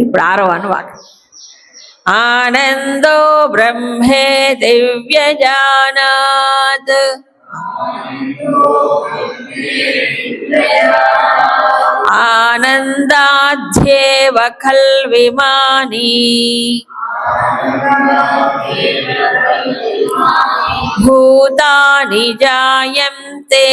ఇప్పుడు 6వ అనువాకం. ఆనందో బ్రహ్మే దివ్యజానాత్ ఆనందాధ్యేవ ఖల్విమాని భూతాని జాయంతే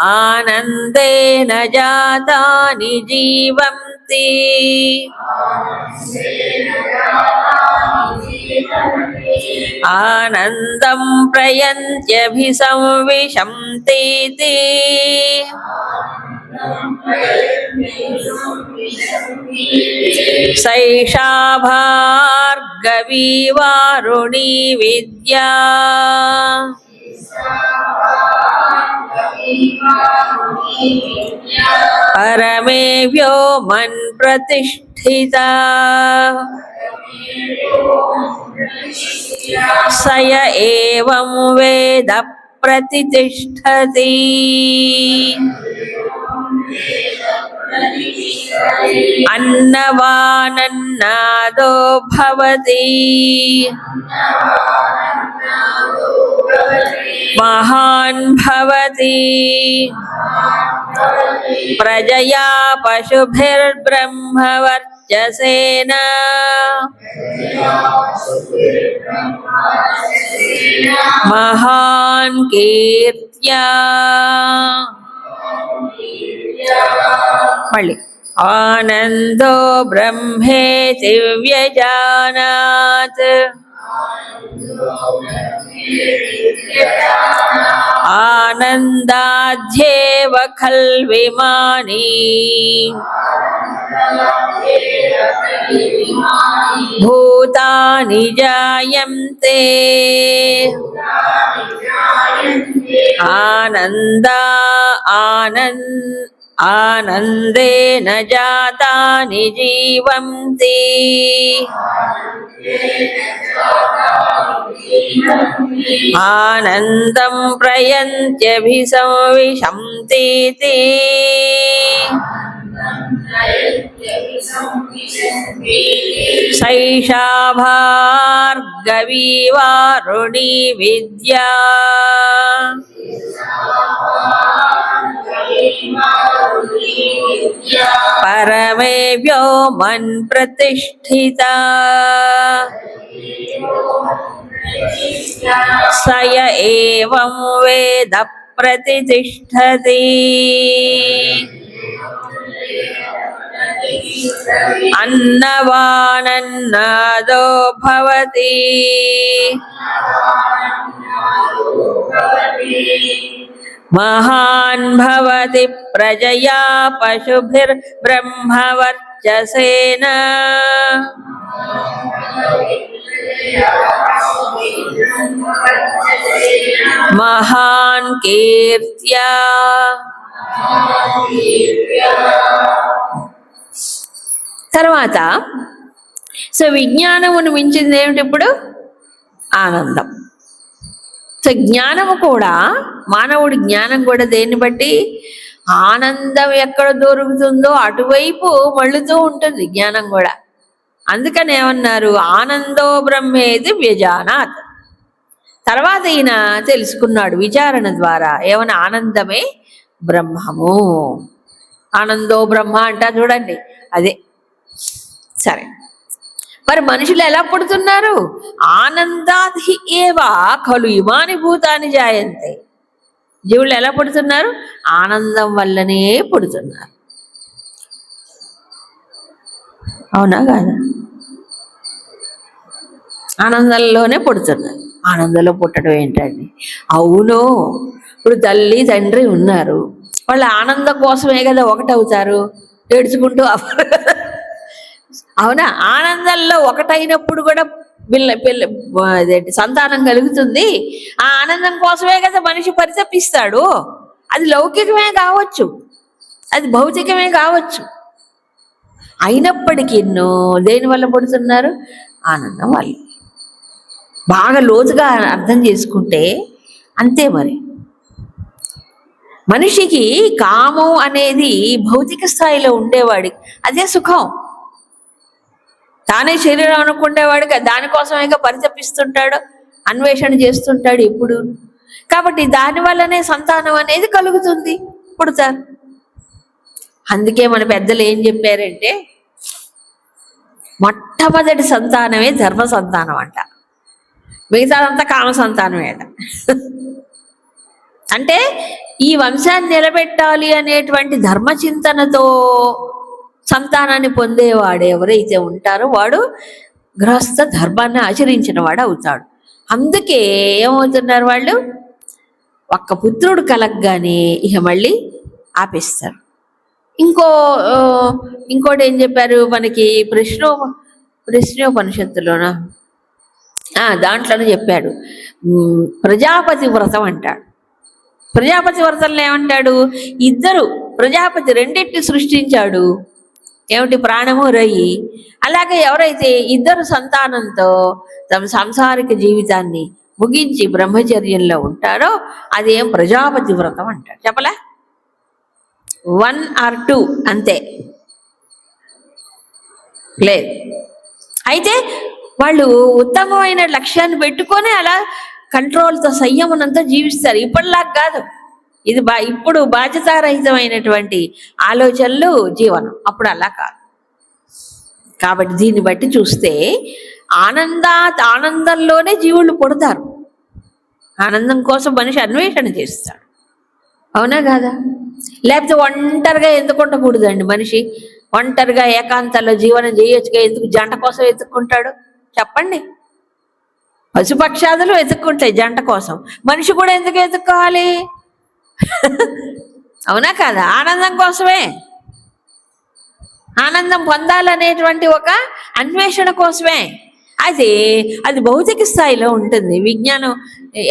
ఆనందేన జాతాని జీవంతి ఆనందం ప్రయంత్యభిసంవిశంతీతి సైషా భార్గవీ వారుణీ విద్యా పరమే వ్యోమన్ ప్రతిష్ఠితా సయ ఏవం వేద ప్రతిష్ఠతి. అన్నవానన్నాదో భవతి మహాన్ భవతి ప్రజయా పశుభిర్బ్రహ్మవర్చసేన మహాన్ కీర్త్యా. మళ్ళీ ఆనందో బ్రహ్మేతి వ్యజానాత్ ఆనందాధ్యేవ ఖల్విమాని భూతాని జాయంతే ఆనందేన జాతాని జీవంతి ఆనందం ప్రయంత్యభిసంవిశంతీతి సైషా భార్గవీ వారుణీ విద్యా పరమే వ్యోమన్ ప్రతిష్ఠితా సయ ఏవం వేద ప్రతిష్ఠతి. అన్నవానన్నాదో భవతి మహాన్ భవతి ప్రజయా పశుభిర్బ్రహ్మవర్చసేన మహాన్ కీర్త్యా. తర్వాత సో విజ్ఞానమును మించింది ఏమిటి ఇప్పుడు? ఆనందం. సో జ్ఞానము కూడా, మానవుడి జ్ఞానం కూడా దేన్ని బట్టి? ఆనందం ఎక్కడ దొరుకుతుందో అటువైపు మళ్ళుతూ ఉంటుంది జ్ఞానం కూడా. అందుకని ఏమన్నారు? ఆనందో బ్రహ్మేది వ్యజానాత్. తర్వాత ఈయన తెలుసుకున్నాడు విచారణ ద్వారా. ఏమన్నా? ఆనందమే బ్రహ్మము. ఆనందో బ్రహ్మ అంటా చూడండి, అదే. సరే, మరి మనుషులు ఎలా పుడుతున్నారు? ఆనందాధి ఏవా ఖలు ఇమాని భూతాని జాయంతే. జీవులు ఎలా పుడుతున్నారు? ఆనందం వల్లనే పుడుతున్నారు. అవునా కాదా? ఆనందంలోనే పుడుతున్నారు. ఆనందంలో పుట్టడం ఏంటండి? అవును, ఇప్పుడు తల్లి తండ్రి ఉన్నారు, వాళ్ళు ఆనందం కోసమే కదా ఒకటవుతారు, ఏడ్చుకుంటూ అవునా? ఆనందంలో ఒకటైనప్పుడు కూడా అదేంటి సంతానం కలుగుతుంది. ఆ ఆనందం కోసమే కదా మనిషి పరితపిస్తాడు. అది లౌకికమే కావచ్చు, అది భౌతికమే కావచ్చు. అయినప్పటికీ దేని వల్ల పుడుతున్నారు? ఆనందం వల్ల. బాగా లోతుగా అర్థం చేసుకుంటే అంతే. మరి మనిషికి కామం అనేది భౌతిక స్థాయిలో ఉండేవాడికి అదే సుఖం. తానే శరీరం అనుకునేవాడికి దానికోసమే పరితపిస్తుంటాడు, అన్వేషణ చేస్తుంటాడు ఎప్పుడు. కాబట్టి దానివల్లనే సంతానం అనేది కలుగుతుంది, పుడతారు. అందుకే మన పెద్దలు ఏం చెప్పారంటే మొట్టమొదటి సంతానమే ధర్మ సంతానం అంట, మిగతాదంతా కామ సంతానమే అంట. అంటే ఈ వంశాన్ని నిలబెట్టాలి అనేటువంటి ధర్మచింతనతో సంతానాన్ని పొందేవాడు ఎవరైతే ఉంటారో వాడు గృహస్థ ధర్మాన్ని ఆచరించిన వాడు అవుతాడు. అందుకే ఏమవుతున్నారు వాళ్ళు, ఒక్క పుత్రుడు కలగగానే ఇక మళ్ళీ ఆపేస్తారు. ఇంకోటి ఏం చెప్పారు మనకి ప్రశ్నోపనిషత్తులోన దాంట్లోనే చెప్పాడు, ప్రజాపతి వ్రతం అంటాడు. ప్రజాపతి వ్రతంలో ఏమంటాడు, ఇద్దరు ప్రజాపతి రెండింటిని సృష్టించాడు, ఏమిటి ప్రాణము రయ్యి. అలాగే ఎవరైతే ఇద్దరు సంతానంతో తమ సాంసారిక జీవితాన్ని ముగించి బ్రహ్మచర్యంలో ఉంటారో అదేం ప్రజాపతి వ్రతం అంటాడు. చెప్పలే 1 or 2 అంతే లేదు. అయితే వాళ్ళు ఉత్తమమైన లక్ష్యాన్ని పెట్టుకొని అలా కంట్రోల్తో సంయమనంతో జీవిస్తారు. ఇప్పటిలాగా కాదు, ఇది ఇప్పుడు బాధ్యతారహితమైనటువంటి ఆలోచనలు జీవనం, అప్పుడు అలా కాదు. కాబట్టి దీన్ని బట్టి చూస్తే ఆనందంలోనే జీవులు పుడతారు. ఆనందం కోసం మనిషి అన్వేషణ చేస్తాడు, అవునా కాదా? లేకపోతే ఒంటరిగా ఎందుకు ఉండకూడదండి మనిషి? ఒంటరిగా ఏకాంతంలో జీవనం చేయొచ్చుగా, ఎందుకు జంట కోసం వెతుక్కుంటాడు చెప్పండి? పశుపక్షాదులు వెతుక్కుంటాయి జంట కోసం, మనిషి కూడా ఎందుకు వెతుక్కోవాలి? అవునా కాదా? ఆనందం కోసమే, ఆనందం పొందాలనేటువంటి ఒక అన్వేషణ కోసమే. అయితే అది భౌతిక స్థాయిలో ఉంటుంది విజ్ఞానం.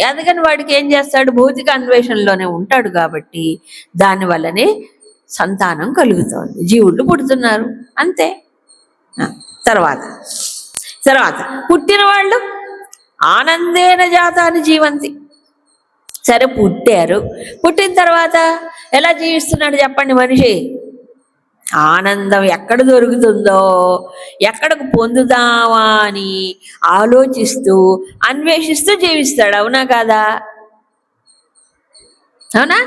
అందుకని వాడికి ఏం చేస్తాడు, భౌతిక అన్వేషణలోనే ఉంటాడు. కాబట్టి దానివల్లనే సంతానం కలుగుతోంది, జీవుళ్ళు పుడుతున్నారు, అంతే. తర్వాత పుట్టిన వాళ్ళు ఆనందేన జాతాన్ని జీవంతి. సరే పుట్టారు, పుట్టిన తర్వాత ఎలా జీవిస్తున్నాడు చెప్పండి మనిషి? ఆనందం ఎక్కడ దొరుకుతుందో, ఎక్కడికి పొందుదామా అని ఆలోచిస్తూ అన్వేషిస్తూ జీవిస్తాడు, అవునా కాదా? అవునా?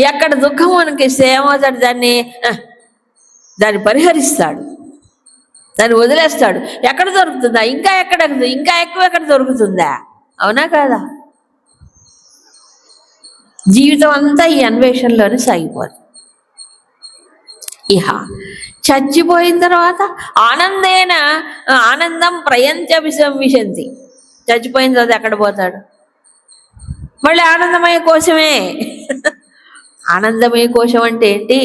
ఎక్కడ దుఃఖం అనిపిస్తే ఏమవుతాడు, దాన్ని పరిహరిస్తాడు, దాన్ని వదిలేస్తాడు. ఎక్కడ దొరుకుతుందా, ఇంకా ఎక్కువ ఎక్కడ దొరుకుతుందా, అవునా కాదా? జీవితం అంతా ఈ అన్వేషణలోనే సాగిపోతుంది. ఇహ చచ్చిపోయిన తర్వాత ఆనందం ప్రయంత్యభిసంవిశంతి. చచ్చిపోయిన తర్వాత ఎక్కడ పోతాడు? మళ్ళీ ఆనందమయ కోశమే. ఆనందమయ కోశం అంటే ఏంటి?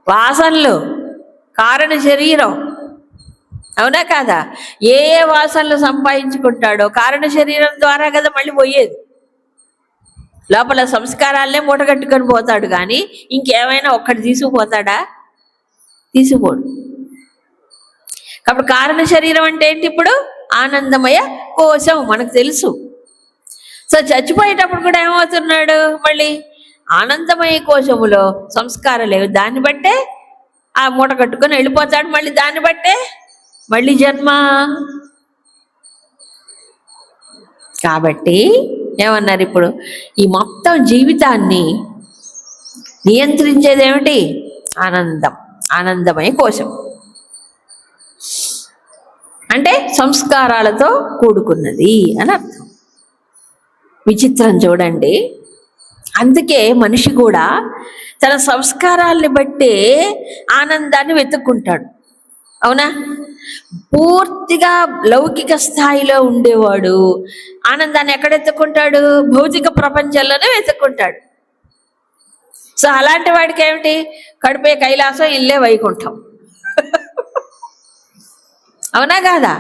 వాసనలు, కారణ శరీరం, అవునా కాదా? ఏ వాసనలు సంపాదించుకుంటాడో కారణ శరీరం ద్వారా కదా మళ్ళీ పోయేది. లోపల సంస్కారాలనే మూటగట్టుకొని పోతాడు, కానీ ఇంకేమైనా ఒక్కటి తీసుకుపోతాడా? తీసుకుపోడు. కాబట్టి కారణ శరీరం అంటే ఏంటి? ఇప్పుడు ఆనందమయ కోశం మనకు తెలుసు. సో చచ్చిపోయేటప్పుడు కూడా ఏమవుతున్నాడు, మళ్ళీ ఆనందమయ కోశములో సంస్కారం లేవు, దాన్ని బట్టే ఆ మూట కట్టుకొని వెళ్ళిపోతాడు. మళ్ళీ దాన్ని బట్టే మళ్ళీ జన్మ. కాబట్టి ఏమన్నారు ఇప్పుడు, ఈ మొత్తం జీవితాన్ని నియంత్రించేది ఏమిటి? ఆనందమయ కోశం అంటే సంస్కారాలతో కూడుకున్నది అని అర్థం. విచిత్రం చూడండి. అందుకే మనిషి కూడా తన సంస్కారాల్ని బట్టే ఆనందాన్ని వెతుక్కుంటాడు, అవునా? పూర్తిగా లౌకిక స్థాయిలో ఉండేవాడు ఆనందాన్ని ఎక్కడ వెతుక్కుంటాడు? భౌతిక ప్రపంచంలోనే వెతుక్కుంటాడు. సో అలాంటి వాడికి ఏమిటి? కడుపే కైలాసం, ఇల్లే వైకుంఠం, అవునా కాదా?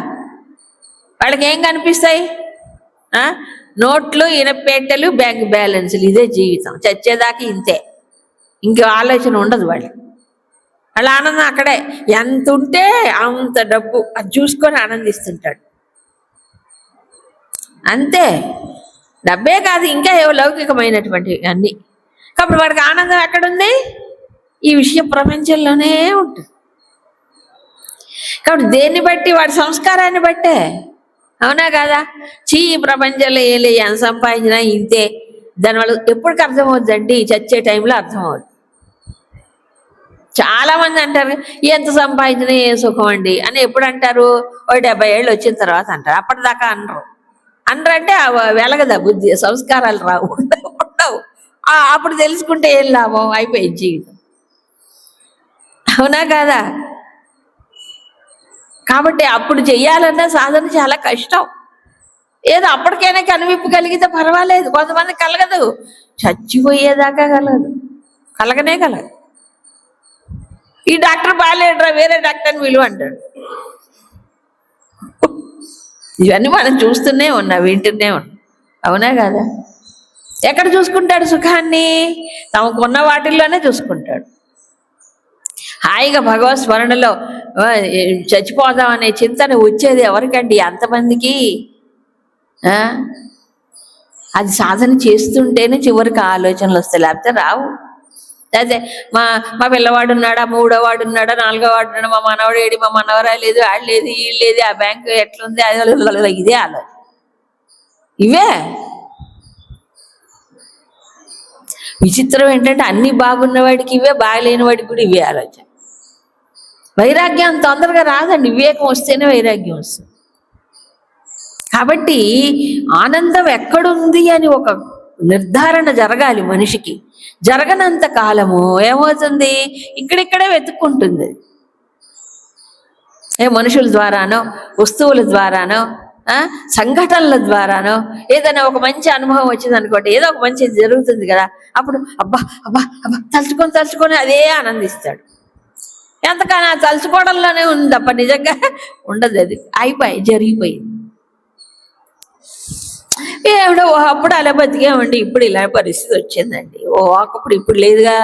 వాళ్ళకి ఏం కనిపిస్తాయి? నోట్లు, ఇనపెట్టెలు, బ్యాంక్ బ్యాలెన్స్లు, ఇదే జీవితం. చచ్చేదాకా ఇంతే, ఇంకో ఆలోచన ఉండదు వాళ్ళకి. వాళ్ళ ఆనందం అక్కడే. ఎంత ఉంటే అంత డబ్బు, అది చూసుకొని ఆనందిస్తుంటాడు, అంతే. డబ్బే కాదు, ఇంకా ఏవో లౌకికమైనటువంటి అన్నీ. కాబట్టి వాడికి ఆనందం ఎక్కడుంది? ఈ విషయ ప్రపంచంలోనే ఉంటుంది. కాబట్టి దేన్ని బట్టి? వాడి సంస్కారాన్ని బట్టే. అవునా కదా? ఈ ప్రపంచంలో ఏలే ఎంత సంపాదించినా ఇంతే. దానివల్ల ఎప్పటికి అర్థమవుతుందండి? చచ్చే టైంలో అర్థమవుతుంది. చాలా మంది అంటారు ఎంత సంపాదించినా ఏం సుఖం అండి అని. ఎప్పుడు అంటారు? 70 ఏళ్ళు వచ్చిన తర్వాత అంటారు. అప్పటిదాకా అనరు. అంటే వెలగదా బుద్ధి, సంస్కారాలు రావు, ఉండవు. అప్పుడు తెలుసుకుంటే ఏం లాభం? అయిపోయింది జీవితం. అవునా కాదా? కాబట్టి అప్పుడు చెయ్యాలన్న సాధన చాలా కష్టం. ఏదో అప్పటికైనా కనువిప్పు కలిగితే పర్వాలేదు. కొంతమంది కలగదు, చచ్చిపోయేదాకా కలగదు, కలగనే కలగదు. ఈ డాక్టర్ బాగాలేడురా, వేరే డాక్టర్ని విలువ అంటాడు. ఇవన్నీ మనం చూస్తూనే ఉన్నాం, వింటూనే ఉన్నాం. అవునా కదా? ఎక్కడ చూసుకుంటాడు సుఖాన్ని? తమకున్న వాటిల్లోనే చూసుకుంటాడు. హాయిగా భగవత్ స్మరణలో చచ్చిపోదాం అనే చింతన వచ్చేది ఎవరికండి? అంతమందికి. అది సాధన చేస్తుంటేనే చివరికి ఆలోచనలు వస్తాయి, లేకపోతే రావు. అదే మా పిల్లవాడు ఉన్నాడా, 3వ వాడు ఉన్నాడా, 4వ వాడు ఉన్నాడా, మా మనవడు ఏడి, మా మనవరా లేదు, ఆడు లేదు, వీళ్ళు లేదు, ఆ బ్యాంకు ఎట్లుంది, అది ఇదే ఆలోచన. ఇవే విచిత్రం ఏంటంటే అన్ని బాగున్న వాడికి ఇవే, బాగలేని వాడికి కూడా ఇవే ఆలోచన. వైరాగ్యం తొందరగా రాదండి, వివేకం వస్తేనే వైరాగ్యం వస్తుంది. కాబట్టి ఆనందం ఎక్కడుంది అని ఒక నిర్ధారణ జరగాలి మనిషికి. జరగనంత కాలము ఏమవుతుంది? ఇక్కడిక్కడే వెతుక్కుంటుంది. మనుషుల ద్వారానో, వస్తువుల ద్వారానో, సంఘటనల ద్వారానో ఏదైనా ఒక మంచి అనుభవం వచ్చింది అనుకోండి, ఏదో ఒక మంచి జరుగుతుంది కదా, అప్పుడు అబ్బా అబ్బా అబ్బా తలుచుకొని అదే ఆనందిస్తాడు. ఎంతకన్నా తలుచుకోవడంలోనే ఉంది తప్ప నిజంగా ఉండదు. అది జరిగిపోయింది. ఏమిటో అప్పుడు అలా బతికేమండి, ఇప్పుడు ఇలా పరిస్థితి వచ్చిందండి. ఒకప్పుడు ఇప్పుడు లేదుగా.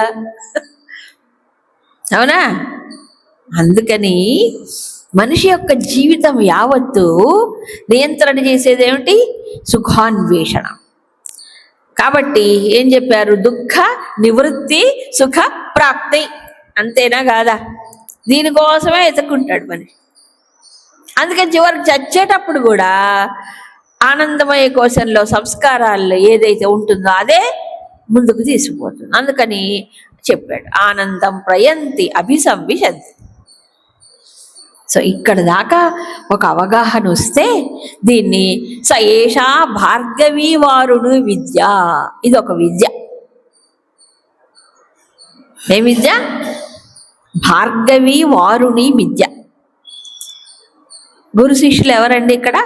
అవునా? అందుకని మనిషి యొక్క జీవితం యావత్తు నియంత్రణ చేసేది ఏమిటి? సుఖాన్వేషణ. కాబట్టి ఏం చెప్పారు? దుఃఖ నివృత్తి, సుఖ ప్రాప్తి. అంతేనా కాదా? దీనికోసమే ఎత్తుకుంటాడు మనిషి. అందుకని చివరికి చచ్చేటప్పుడు కూడా ఆనందమయ కోశంలో సంస్కారాల్లో ఏదైతే ఉంటుందో అదే ముందుకు తీసుకుపోతుంది. అందుకని చెప్పాడు ఆనందం ప్రయంతి అభిసంవిశంతి. సో ఇక్కడ దాకా ఒక అవగాహన వస్తే దీన్ని సయేషా భార్గవీ వారుణు విద్య, ఇది ఒక విద్య. ఏ విద్య? భార్గవీ వారుణి విద్య. గురు శిష్యులు ఎవరండి ఇక్కడ?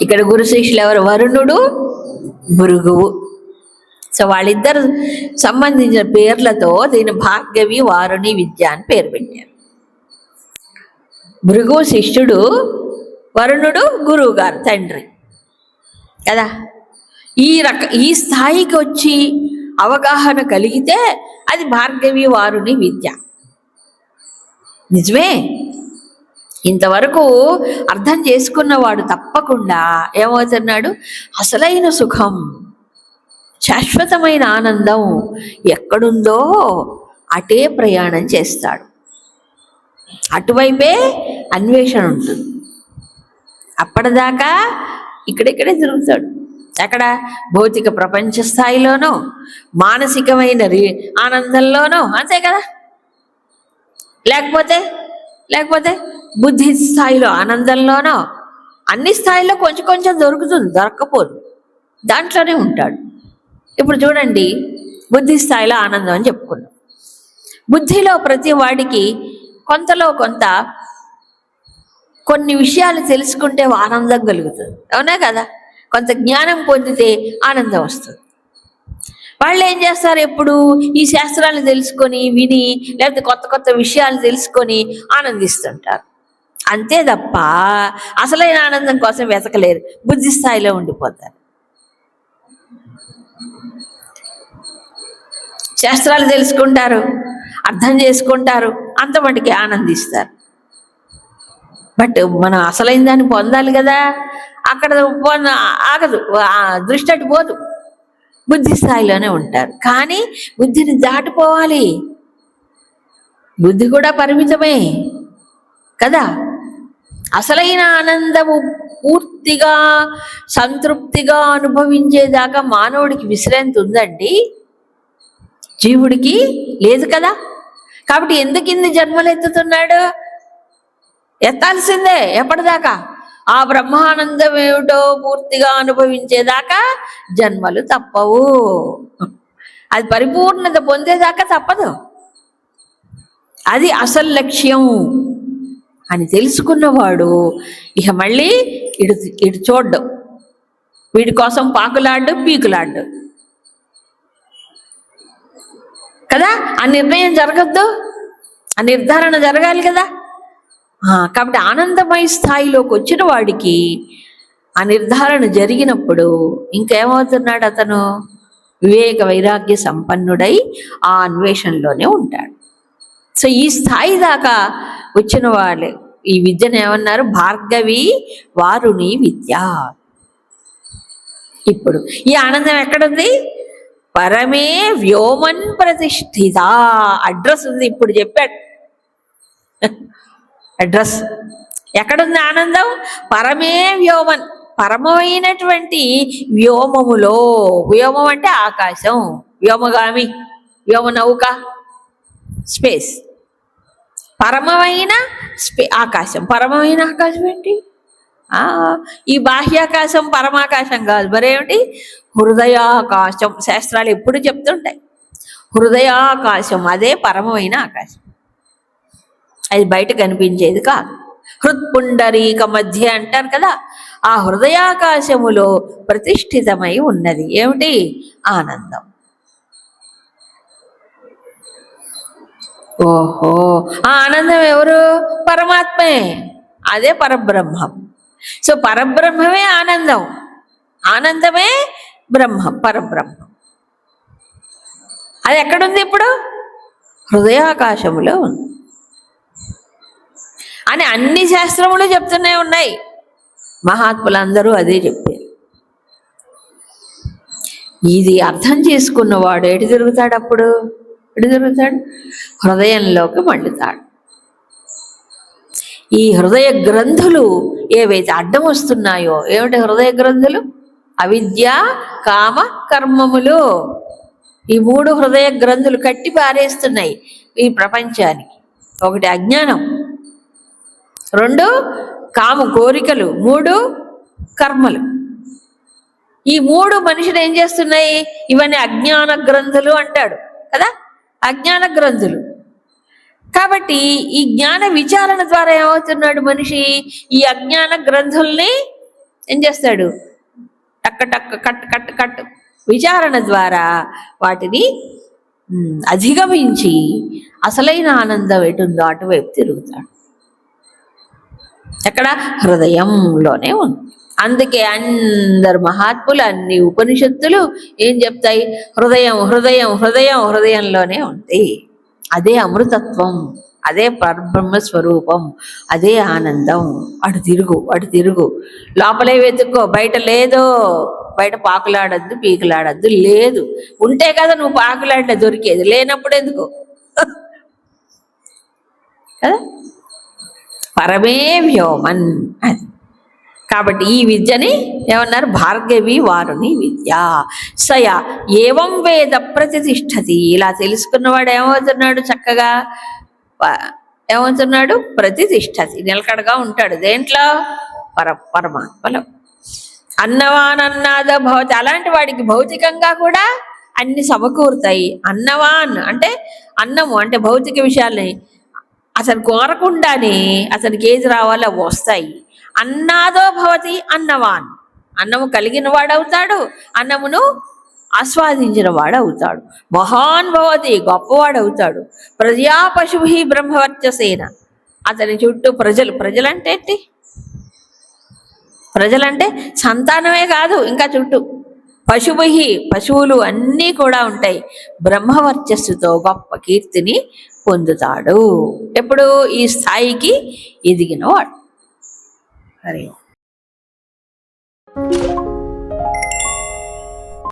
ఇక్కడ గురు శిష్యులు ఎవరు? వరుణుడు, భృగువు. సో వాళ్ళిద్దరు సంబంధించిన పేర్లతో దీని భార్గవి వారుణి విద్య అని పేరు పెట్టారు. భృగువు శిష్యుడు, వరుణుడు గురువు గారు, తండ్రి కదా. ఈ స్థాయికి వచ్చి అవగాహన కలిగితే అది భార్గవి వారుణి విద్య. నిజమే. ఇంతవరకు అర్థం చేసుకున్నవాడు తప్పకుండా ఏమవుతున్నాడు? అసలైన సుఖం, శాశ్వతమైన ఆనందం ఎక్కడుందో అటే ప్రయాణం చేస్తాడు. అటువైపే అన్వేషణ ఉంటుంది. అప్పటిదాకా ఇక్కడిక్కడే తిరుగుతాడు. ఎక్కడ? భౌతిక ప్రపంచ స్థాయిలోనో, మానసికమైన ఆనందంలోనో, అంతే కదా. లేకపోతే బుద్ధి స్థాయిలో ఆనందంలోనో, అన్ని స్థాయిలో కొంచెం కొంచెం దొరుకుతుంది, దొరక్కపోదు, దాంట్లోనే ఉంటాడు. ఇప్పుడు చూడండి, బుద్ధి స్థాయిలో ఆనందం అని చెప్పుకున్నాం. బుద్ధిలో ప్రతి వాడికి కొంతలో కొంత కొన్ని విషయాలు తెలుసుకుంటే ఆనందం కలుగుతుంది. అవునా కదా? కొంత జ్ఞానం పొందితే ఆనందం వస్తుంది. వాళ్ళు ఏం చేస్తారు? ఎప్పుడు ఈ శాస్త్రాలను తెలుసుకొని విని, లేకపోతే కొత్త కొత్త విషయాలు తెలుసుకొని ఆనందిస్తుంటారు. అంతే తప్ప అసలైన ఆనందం కోసం వెతకలేరు, బుద్ధి స్థాయిలో ఉండిపోతారు. శాస్త్రాలు తెలుసుకుంటారు, అర్థం చేసుకుంటారు, అంతమటికి ఆనందిస్తారు. బట్ మనం అసలైన దాన్ని పొందాలి కదా. అక్కడ ఆగదు, దృష్టి అటు పోదు, బుద్ధి స్థాయిలోనే ఉంటారు. కానీ బుద్ధిని దాటిపోవాలి, బుద్ధి కూడా పరిమితమే కదా. అసలైన ఆనందము పూర్తిగా సంతృప్తిగా అనుభవించేదాకా మానవుడికి విశ్రాంతి ఉందండి, జీవుడికి లేదు కదా. కాబట్టి ఎందుకు ఇన్ని జన్మలు ఎత్తుతున్నాడు? ఎత్తాల్సిందే. ఎప్పటిదాకా? ఆ బ్రహ్మానందం ఏమిటో పూర్తిగా అనుభవించేదాకా జన్మలు తప్పవు. అది పరిపూర్ణత పొందేదాకా తప్పదు. అది అసలు లక్ష్యం అని తెలుసుకున్నవాడు ఇక మళ్ళీ ఇటు చూడ్డు, వీడి కోసం పాకులాడ్డు పీకులాడ్డు కదా. ఆ నిర్ణయం జరగద్దు, ఆ నిర్ధారణ జరగాలి కదా. కాబట్టి ఆనందమయ స్థాయిలోకి వచ్చిన వాడికి ఆ నిర్ధారణ జరిగినప్పుడు ఇంకేమవుతున్నాడు? అతను వివేక వైరాగ్య సంపన్నుడై ఆ అన్వేషణలోనే ఉంటాడు. సో ఈ స్థాయి దాకా వచ్చిన వాళ్ళే ఈ విద్యను ఏమన్నారు? భార్గవి వారుని విద్య. ఇప్పుడు ఈ ఆనందం ఎక్కడుంది? పరమే వ్యోమన్ ప్రతిష్ఠిత. అడ్రస్ ఉంది, ఇప్పుడు చెప్పాడు అడ్రస్. ఎక్కడుంది ఆనందం? పరమే వ్యోమన్, పరమైనటువంటి వ్యోమములో. వ్యోమం అంటే ఆకాశం, వ్యోమగామి, వ్యోమ నౌక, స్పేస్. పరమమైన ఆకాశం. పరమమైన ఆకాశం ఏంటి? ఈ బాహ్యాకాశం పరమాకాశం కాదు, మరేమిటి? హృదయాకాశం. శాస్త్రాలు ఎప్పుడు చెప్తుంటాయి హృదయాకాశం, అదే పరమమైన ఆకాశం. అది బయట కనిపించేది కాదు. హృత్పుండరీక మధ్య అంటారు కదా. ఆ హృదయాకాశములో ప్రతిష్ఠితమై ఉన్నది ఏమిటి? ఆనందం. ఓహో, ఆ ఆనందం ఎవరు? పరమాత్మే, అదే పరబ్రహ్మం. సో పరబ్రహ్మమే ఆనందం, ఆనందమే బ్రహ్మం, పరబ్రహ్మం. అది ఎక్కడుంది ఇప్పుడు? హృదయాకాశములో ఉంది అని అన్ని శాస్త్రములు చెప్తూనే ఉన్నాయి. మహాత్ములందరూ అదే చెప్పారు. ఇది అర్థం చేసుకున్నవాడు ఎటు తిరుగుతాడు? అప్పుడు ఎటు తిరుగుతాడు? హృదయంలోకి మళ్ళుతాడు. ఈ హృదయ గ్రంథులు ఏవైతే అడ్డం వస్తున్నాయో, ఏమిటి హృదయ గ్రంథులు? అవిద్య, కామ, కర్మములు. ఈ మూడు హృదయ గ్రంథులు కట్టి పారేస్తున్నాయి ఈ ప్రపంచానికి. ఒకటి అజ్ఞానం, రెండు కామ కోరికలు, మూడు కర్మలు. ఈ మూడు మనిషిని ఏం చేస్తున్నాయి? ఇవన్నీ అజ్ఞాన గ్రంథులు అంటాడు కదా, అజ్ఞాన గ్రంథులు. కాబట్టి ఈ జ్ఞాన విచారణ ద్వారా ఏమవుతున్నాడు మనిషి? ఈ అజ్ఞాన గ్రంథుల్ని ఏం చేస్తాడు? టక్క టక్క కట్ కట్ కట్ విచారణ ద్వారా వాటిని అధిగమించి అసలైన ఆనందం ఎటుందో అటువైపు తిరుగుతాడు. ఎక్కడ? హృదయంలోనే ఉంది. అందుకే అందరు మహాత్ములు, అన్ని ఉపనిషత్తులు ఏం చెప్తాయి? హృదయం హృదయం హృదయం హృదయంలోనే ఉంది. అదే అమృతత్వం, అదే పరబ్రహ్మ స్వరూపం, అదే ఆనందం. అటు తిరుగు, అటు తిరుగు, లోపలే వెతుక్కో, బయట లేదు. బయట పాకులాడద్దు పీకులాడద్దు, లేదు. ఉంటే కదా నువ్వు పాకులాడితే దొరికేది, లేనప్పుడు ఎందుకు కదా. పరమే వ్యోమన్ అది. కాబట్టి ఈ విద్యని ఏమన్నారు? భార్గవి వారుని విద్య. సయ ఏవం వేద ప్రతిష్టతి. ఇలా తెలుసుకున్నవాడు ఏమవుతున్నాడు? చక్కగా ఏమవుతున్నాడు? ప్రతిష్టతి, నిలకడగా ఉంటాడు. దేంట్లో? పరమాత్మలో. అన్నవాన్ అన్నాద భవతి. అలాంటి వాడికి భౌతికంగా కూడా అన్ని సమకూరుతాయి. అన్నవాన్ అంటే అన్నము అంటే భౌతిక విషయాల్ని అతను కోరకుండానే అతనికి ఏది రావాలో అవి వస్తాయి. అన్నాదో భవతి అన్నవాన్. అన్నము కలిగిన వాడవుతాడు, అన్నమును ఆస్వాదించిన వాడవుతాడు. మహాన్ భవతి, గొప్పవాడవుతాడు. ప్రజా పశుభి బ్రహ్మవర్చసేన. అతని చుట్టూ ప్రజలు. ప్రజలంటే ఏంటి? ప్రజలంటే సంతానమే కాదు, ఇంకా చుట్టూ పశుభి, పశువులు అన్నీ కూడా ఉంటాయి. బ్రహ్మవర్చస్సుతో గొప్ప కీర్తిని పొందుతాడు ఎప్పుడు? ఈ స్థాయికి ఎదిగినవాడు. హరి ఓం.